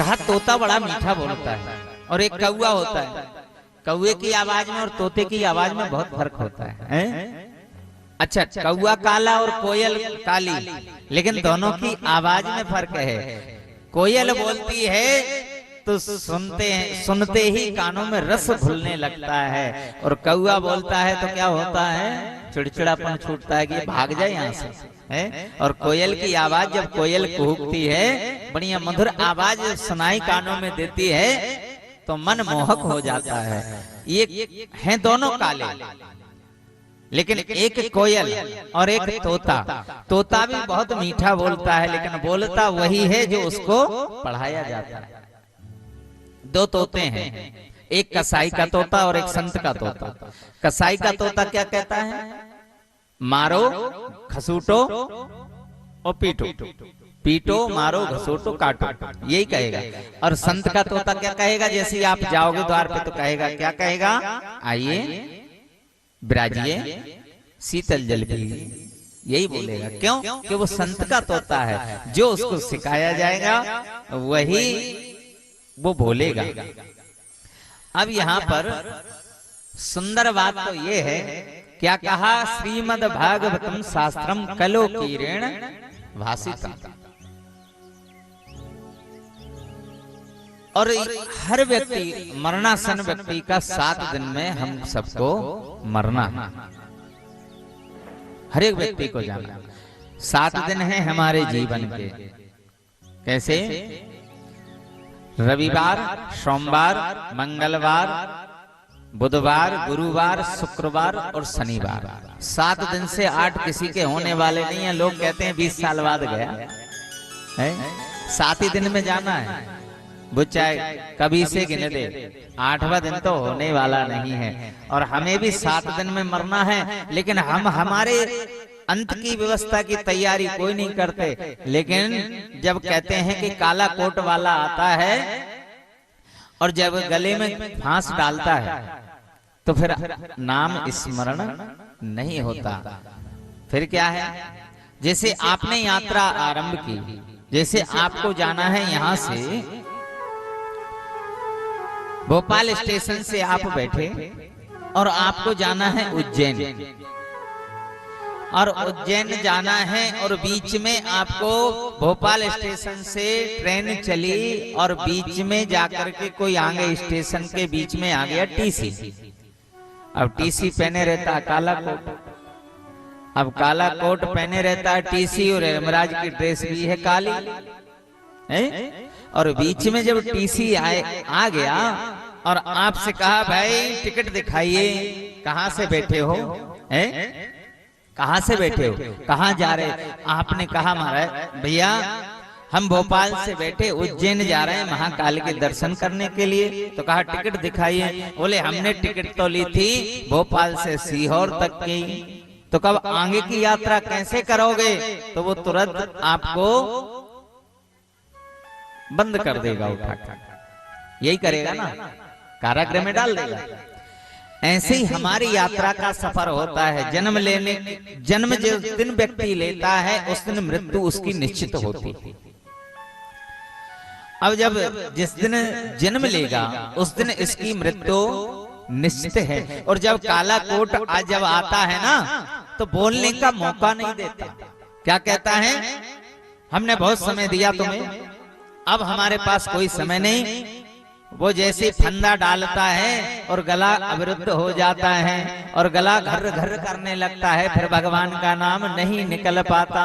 कहा तोता बड़ा मीठा बोलता है और एक कौवा होता है, कौवे की आवाज में और तोते की आवाज में बहुत फर्क होता है? अच्छा, कौवा काला और कोयल काली, लेकिन दोनों की आवाज में फर्क है। कोयल बोलती है तो सुनते ही कानों में रस घुलने लगता है, और कौवा बोलता है तो क्या होता है, चिड़चिड़ापन छूटता है कि भाग जाए यहाँ से, है? और कोयल की आवाज, जब कोयल कूकती है, बढ़िया मधुर आवाज सुनाई कानों में देती है तो मन मोहक हो जाता है। ये हैं दोनों काले, लेकिन एक कोयल और एक तोता। तोता भी बहुत मीठा बोलता है, लेकिन बोलता वही है जो उसको पढ़ाया जाता है। दो तोते हैं, एक कसाई का तोता और एक संत का तोता। कसाई का तोता क्या कहता है? मारो, घसूटो और पीटो, पीटो, मारो, घसूटो, काटो, यही कहेगा। और संत का तोता क्या कहेगा? जैसे ही आप जाओगे द्वार पे तो कहेगा, क्या कहेगा? आइए, विराजिए, शीतल जल पीजिए, यही बोलेगा। क्यों? कि वो संत का तोता है, जो उसको सिखाया जाएगा वही वो बोलेगा। अब यहाँ पर सुंदर बात तो ये है, क्या कहा? श्रीमद् भागवतम शास्त्रम कलो कीरेण भासितम। और हर व्यक्ति, मरणासन व्यक्ति का 7 दिन में हम सबको मरना है, हर एक व्यक्ति को जाना। 7 दिन है हमारे जीवन के। कैसे? रविवार, सोमवार, मंगलवार, बुधवार, गुरुवार, शुक्रवार और शनिवार। 7 दिन से 8 किसी के होने वाले नहीं है। लोग कहते हैं 20 साल बाद गया है, 7 ही दिन में जाना है। वो चाहे कभी से गिने दे, 8वां दिन तो होने वाला नहीं है। और हमें भी 7 दिन में मरना है, लेकिन हम हमारे अंत की व्यवस्था की तैयारी कोई नहीं करते। लेकिन जब कहते हैं कि काला कोट वाला आता है और जब गले में फांस डालता है तो फिर नाम स्मरण नहीं होता। फिर क्या है? जैसे आपने यात्रा आरंभ की, जैसे आपको जाना है यहाँ से, भोपाल स्टेशन से आप बैठे और आपको जाना है उज्जैन, और उज्जैन जाना है और बीच में आपको भोपाल स्टेशन से ट्रेन चली और बीच में जाकर के कोई आगे स्टेशन के बीच में आ गया टीसी। अब टीसी पहने रहता है काला कोट, अब काला कोट पहने रहता है टीसी, और यमराज की ड्रेस भी है काली है? और बीच में जब टीसी आ गया और आपसे कहा भाई टिकट दिखाइए, कहाँ से बैठे हो, है? कहाँ से बैठे हो, कहाँ जा रहे? आपने कहा महाराज भैया हम भोपाल से बैठे उज्जैन जा रहे हैं महाकाल के दर्शन करने के लिए। तो कहा टिकट दिखाइए। बोले हमने टिकट तो ली थी भोपाल से सीहोर तक की, तो कब आगे की यात्रा कैसे करोगे? तो वो तुरंत आपको बंद कर देगा, उठाकर यही करेगा ना, कारागृह में डाल देगा। ऐसे ही हमारी यात्रा का सफर होता है। जन्म जिस दिन व्यक्ति लेता है उस दिन मृत्यु उसकी निश्चित होती है। अब जब जिस दिन जन्म लेगा उस दिन इसकी मृत्यु निश्चित है। और जब काला कोट जब आता है ना तो बोलने का मौका नहीं देता। क्या कहता है? हमने बहुत समय दिया तुम्हें, अब हमारे पास कोई समय नहीं। वो जैसे फंदा डालता है और गला अवरुद्ध हो जाता है और गला घर घर करने लगता है, फिर भगवान का नाम नहीं निकल पाता।